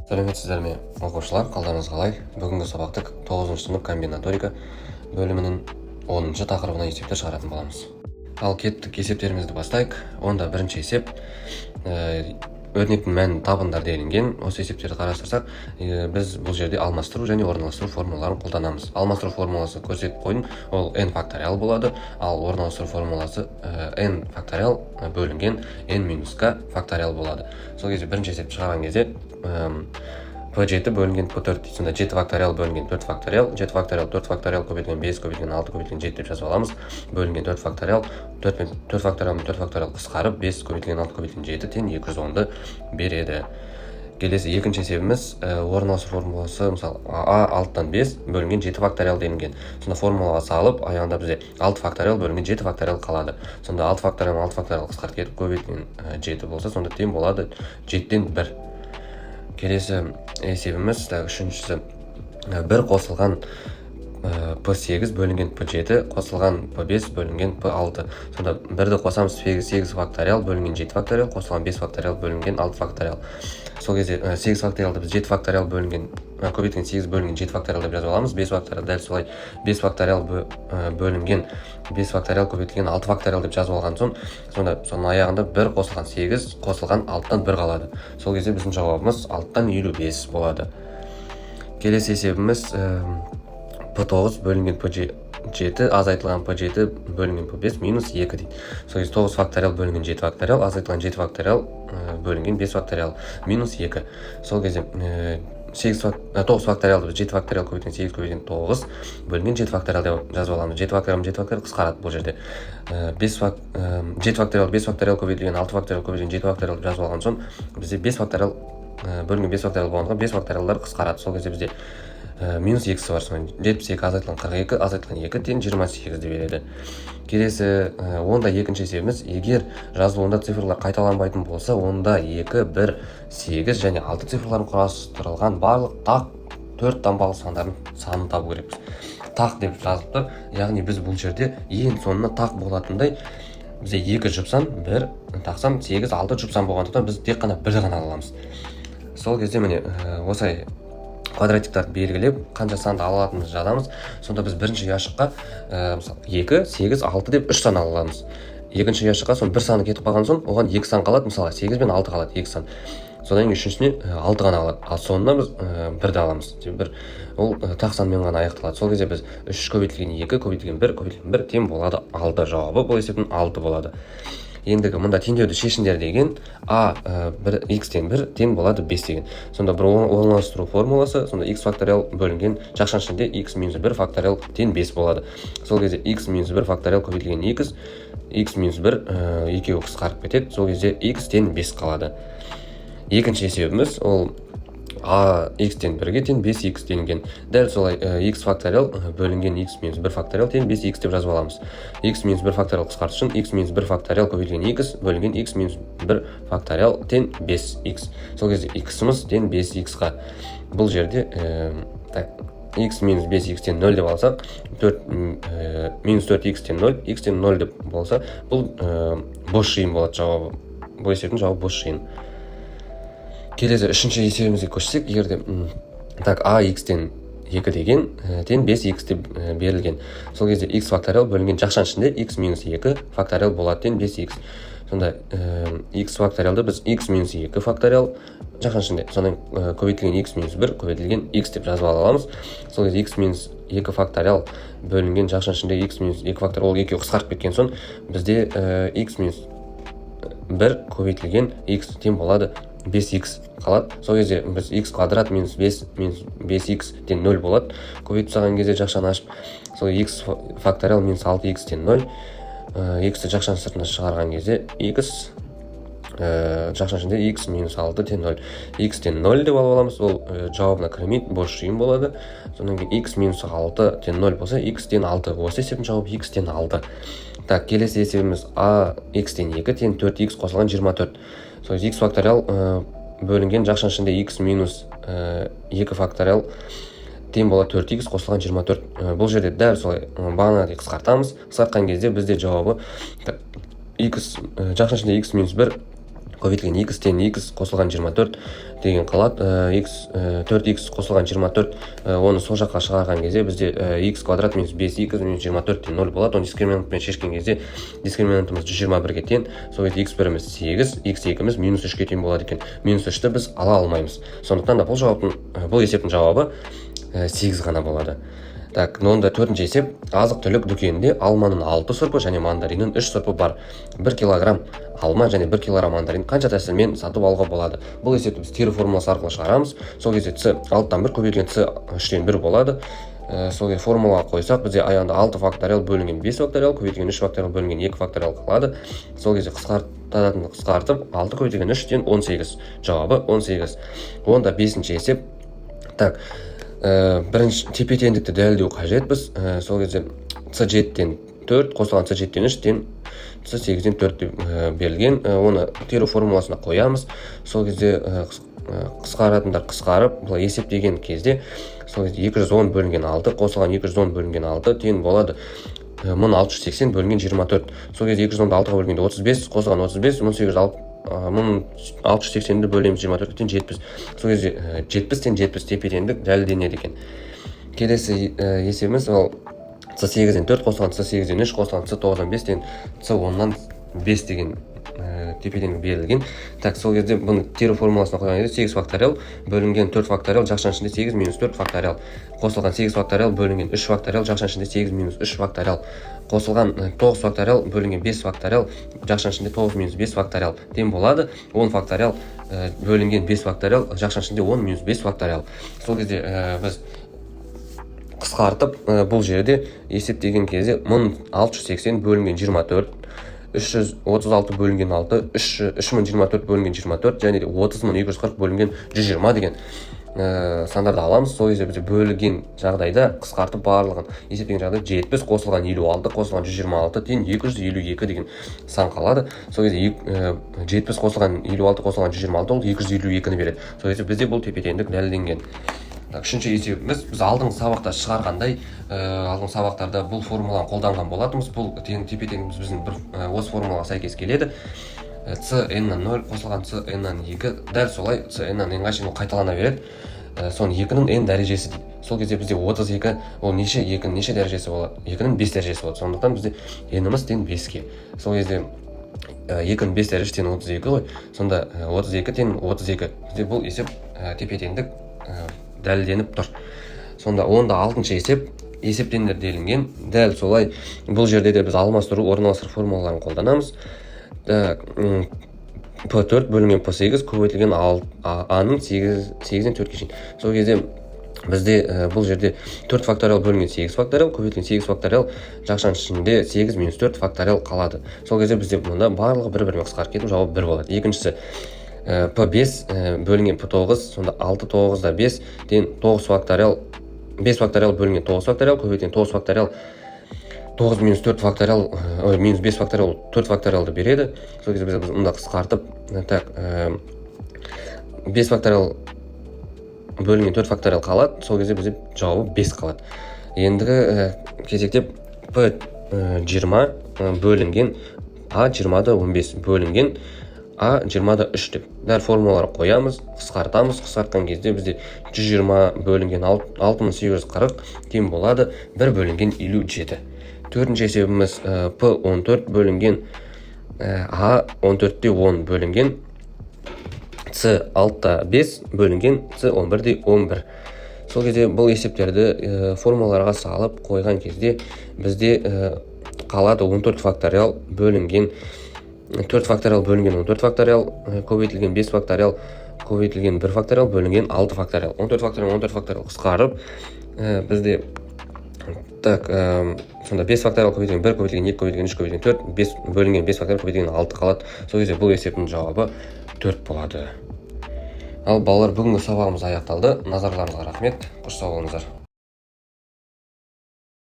Сәлеметсіздер ме, оқушылар, қалдарыңыз қалай? Бүгінгі сабақты 9-шы сынып комбинаторика бөлімінің 10-шы тақырыбына есептер шығаратын боламыз. Ал кеттік, есептерімізді бастайық. Онда бірінші есеп, өрнектің мәнін табындар делінген. Осы есептерді қарастырсақ, біз бұл жерде алмастыру және орналастыру формулаларын қолданамыз. Алмастыру формуласы көрсетіп қойдым, ол n факториал болады, ал орналастыру формуласы n факториал бөлінген n минус k факториал болады. Сол кезде бірінші есепті шығарған кезде P7 бөлінген P4 дейді. Сонда 7 факториал бөлінген 4 факториал, 7 факториал 4 факториал көбейтілген 5 көбейтілген 6 көбейтілген 7 деп жазып аламыз. Бөлінген 4 факториал, 4 факториал мен 4 факториал қысқарып 5 көбейтілген 6 көбейтілген 7 тең 210-ды береді. Келесі екінші есебіміз орналастыру формуласы, мысалы а 6-тан 5 бөлінген 7 факториал делінген. Сонда формулаға салып, аяғында бізде 6 факториал бөлінген 7 факториал қалады. Сонда 6 факториал 6 факториал қысқарып кетіп көбейтілген 7 болса, сонда тең болады 7-тен 1. Келесі есебіміз, үшіншісі, 1 қосылған P8 бөлінген P7 қосылған P5 бөлінген P6. Сонда 1-ді қосамыз 8 факториал бөлінген 7 факториал қосылған 5 факториал бөлінген 6 факториал. Сол кезде 8 факториалды біз 7 факториал бөлінген көбейтілген 8 бөлінген 7 факториал деп жазып аламыз. 5 факториал дәл солай 5 факториал бөлінген 5 факториал көбейтілген 6 факториал деп жазып алған соң, сонда соның аяғында 1 қосылған 8 қосылған 6-тан 1 қалады. Сол кезде біздің жауабымыз 6-тан 55 болады. Келесі есебіміз P9 бөлінген P7 азайтылған P7 бөлінген P5 минус 2 дейді. Сол кезде 9 факториал бөлінген 7 факториал азайтылған 7 факториал бөлінген 5 факториал минус 2. Сол кезде 9 факториалды 7 факториал көбейтілген 8 көбейтілген 9 бөлінген 7 факториал деп жазып аламыз. 7 факториал қысқарады бұл жерде. 7 факториал көбейтілген 6 факториал көбейтілген 7 факториал деп жазып алған соң, бізде 5 факториал бөлінген 5 факториал болғандықтан 5 факториалдар қысқарады. Сол кезде бізде минус 2-сі бар. 72 азайтылған 42 азайтылған 2 тең 28-ді береді. Келесі, онда екінші есебіміз, егер жазылуында цифрлар қайталанбайтын болса, онда 2, 1, 8 және 6 цифрларын құрастырылған барлық тақ 4 таңбалы сандардың санын табу керекпіз. Тақ деп жазып тұр, яғни біз бұл жерде ең соңына тақ болатындай, бізде 2 жұпсан, 1 тақсам, 8, 6 жұпсан болғандықтан біз тек қана 1 ғана аламыз. Сол кезде міне осай квадратиктарды белгілеп, қанша санды алатынымызды жазамыз. Сонда біз бірінші ұяшыққа 2, 8, 6 деп 3 сан аламыз. Екінші ұяшыққа сон 1 саны кетіп қалған соң, оған 2 сан қалады, мысалы 8 пен 6 қалады, 2 сан. Содан кейін үшіншісіне 6 ғана қалады. Ал соңына біз 1-ді аламыз. Ол тақ санмен ғана аяқталады. Сол кезде біз 3 көбейтілген 2 көбейтілген 1 көбейтілген 1 тең болады 6. Жауабы бұл есептің 6 болады. Ендігі мұнда теңдеуді шешіңдер деген x тең 1 тең болады 5 деген. Сонда бір орналастыру формуласы, сонда x факториал бөлінген жақшан ішінде x минус 1 факториал тең 5 болады. Сол кезде x минус 1 факториал көбейтілген x минус 1 екеуі қысқарып кетеді. Сол кезде x тең 5 қалады. Екінші есебіміз ол x тең 1-ге тең 5x делінген. Дәл солай x факториал бөлінген x минус 1 факториал тең 5x деп жазып аламыз. x минус 1 факториал қысқарту үшін x минус 1 факториал көбейтілген x бөлінген x минус 1 факториал тең 5x. Сол кезде x-ымыз тең 5x-ға. Бұл жерде x минус 5x тең 0 деп алсақ, минус 4x тең 0, x тең 0 деп болса, бұл бос жиын болады жауабы. Бұл есептің жауабы бос жиын. Келесі үшінші есебімізге көшсек, егерде ax тең 2 деген тең 5x деп берілген. Сол кезде x факториал бөлінген жақшан ішінде x минус 2 факториал болады тең 5x. Сонда x факториалды біз x минус 2 факториал жақшан ішінде, сонда көбейтілген x минус 1 көбейтілген x деп жазып аламыз. Сол кезде x минус 2 факториал бөлінген жақшан ішінде x минус 2 факториал, ол екеуі қысқарып кеткен соң, бізде x минус 1 көбейтілген x тең болады 5x қалады. Сол кезде біз x квадрат минус 5x тең 0 болады. Көбейтіп салған кезде жақшаны ашып, сол x факториал минус 6x тең 0. X-ті жақшан сыртына шығарған кезде x жақшан ішінде x минус 6 тең 0. X тең 0 деп алып аламыз. Ол жауабына кірмейді, бос жиын болады. Содан кейін x минус 6 тең 0 болса, x тең 6. Осы есептің жауабы x тең 6. Келесі есебіміз x тең 2 тең 4x қосылған 24. Сол x факториал бөлінген жақшан ішінде x минус 2 факториал тең болады 4x қосылған 24. Бұл жерде дәл солай бағанағыдай қысқартамыз. Қысқартқан кезде бізде жауабы жақшан ішінде x минус 1 көбейтілген x тең x қосылған 24 деген қалады. 4x қосылған 24, оны сол жаққа шығарған кезде бізде x квадрат минус 5x минус 24 тең 0 болады. Оны дискриминантпен шешкен кезде дискриминантымыз 121-ге тең. Сол кезде x1-іміз 8, x2-іміз минус 3-ке тең болады екен. Минус 3-ті біз ала алмаймыз. Сондықтан да бұл есептің жауабы 8 ғана болады. Так, онда төртінші есеп, азық түлік дүкенінде алманың 6 сұрпы және мандариннің 3 сұрпы бар. 1 килограмм алма және 1 килограмм мандарин қанша тәсілмен сатып алуға болады? Бұл есепті біз теория формуласы арқылы шығарамыз. Сол кезде с 6-тан 1 көбейтілген с 3-тен 1 болады. Сол кезде формулаға қойсақ, бізде аяғында 6 факториал бөлінген 5 факториал, көбейтілген 3 факториал бөлінген 2 факториал қалады. Сол кезде қысқартып 6 көбейтілген 3-тен 18. Жауабы 18. Онда 5-ші есеп. Так, бірінші тепе-теңдікті дәлелдеу қажетпіз. Сол кезде с7-тен 4 қосылған с7-тен 3-тен с8-ден 4 деп берілген. Оны теория формуласына қоямыз. Сол кезде қысқаратындар қысқарып, бұл есептеген кезде сол кезде 210 бөлінген 6 қосылған 210 бөлінген 6 тең болады 1680 бөлінген 24. Сол кезде 210-ды 6-ға бөлгенде 35 қосылған 35, 1680-ді бөлеміз 24-тен 70. Сол кезде 70-тен 70 тепе-теңдік дәлелденеді екен. Келесі есебіміз ол с8-ден 4 қосылған с8-ден 3 қосылған с9-дан 5 тен с10-нан 5 деген тепе-теңдік берілген. Так, сол кезде бұны теория формуласына қойған кезде 8 факториал бөлінген 4 факториал жақшаның ішінде 8 минус 4 факториал қосылған 8 факториал бөлінген 3 факториал жақшаның ішінде 8 минус 3 факториал қосылған 9 факториал бөлінген 5 факториал жақшаның ішінде 9 минус 5 факториал тең болады 10 факториал бөлінген 5 факториал жақшаның ішінде 10 минус 5 факториал. Сол кезде біз қысқартып бұл жерде есептеген кезде 1680 бөлінген 24, 336 бөлінген 6, 3024 бөлінген 24 және 30240 бөлінген 120 деген сандарды аламыз. Сол кезде біз бөлінген жағдайда қысқартып барлығын есептеген жағдайда 70 қосылған 56 қосылған 126 тең 252 деген сан қалады. Сол кезде 70 қосылған 56 қосылған 126 ол 252-ні береді. Сол кезде бізде бұл тепе-теңдік дәлелденген. Үшінші есебіміз біз алдыңғы сабақта шығарғандай, алдыңғы сабақтарда бұл формуланы қолданған болатынбыз. Бұл тепе-теңдігіміз біздің осы формулаға сәйкес келеді. С-ннан 0 қосылған С-ннан 2, дәл солай С-ннан n-ға шейін қайталана береді. Соның 2-нің n дәрежесі дейді. Сол кезде бізде 32 ол неше дәрежесі болады? 2-нің 5 дәрежесі болады. Сондықтан бізде n-іміз тең 5-ке. Сол кезде 2-нің 5 дәрежесі тең 32 ғой. Сонда 32 тең 32. Бізде бұл есеп тепе-теңдік дәлелденіп тұр. Сонда онда 6-шы есептендер делінген. Дәл солай бұл жерде де біз алмастыру, орналастыру формулаларын қолданамыз. P4 бөлінген P8 көбейтілген A-ның 8-ден 4-ге шейін. Сол кезде бізде бұл жерде 4 факториал бөлінген 8 факториал, көбейтілген 8 факториал жақшаның ішінде 8 минус 4 факториал қалады. Сол кезде бізде мұнда барлығы бір-бірімен қысқарып кетіп жауап 1 болады. Екіншісі P5 бөлінген P9, сонда 6 9-да 5 тең 9 факториал, 5 факториал бөлінген 9 факториал, көбейтілген 9 факториал 9 минус 4 факториал, минус 5 факториал 4 факториалды береді. Сол кезде біз мұнда қысқартып, так, 5 факториал бөлінген 4 факториал қалады. Сол кезде бізде жауабы 5 қалады. Ендігі кезектеп P20 бөлінген A20-да 15 бөлінген A20-да 3 деп. Дәл формулалар қоямыз, қысқартамыз. Қысқартқан кезде бізде 120 бөлінген 6840 тең болады 1 бөлінген 57. Төртінші есебіміз P14 бөлінген A14-де 10 бөлінген C6-да 5 бөлінген C11-де 11. Сол кезде бұл есептерді формулаларға салып қойған кезде бізде қалады 14 факториал бөлінген 4 факториал бөлінген 14 факториал, көбейтілген 5 факториал, көбейтілген 1 факториал бөлінген 6 факториал. 14 факториал қысқарып, бізде так, сонда 5 факториал көбейтілген 1, көбейтілген 2, көбейтілген 3, көбейтілген 4, 5 бөлінген 5 факториал көбейтілген 6 қалады. Сол кезде бұл есептің жауабы 4 болады. Ал балалар, бүгінгі сабағымыз аяқталды. Назарларыңызға рахмет. Қош сау болыңыздар.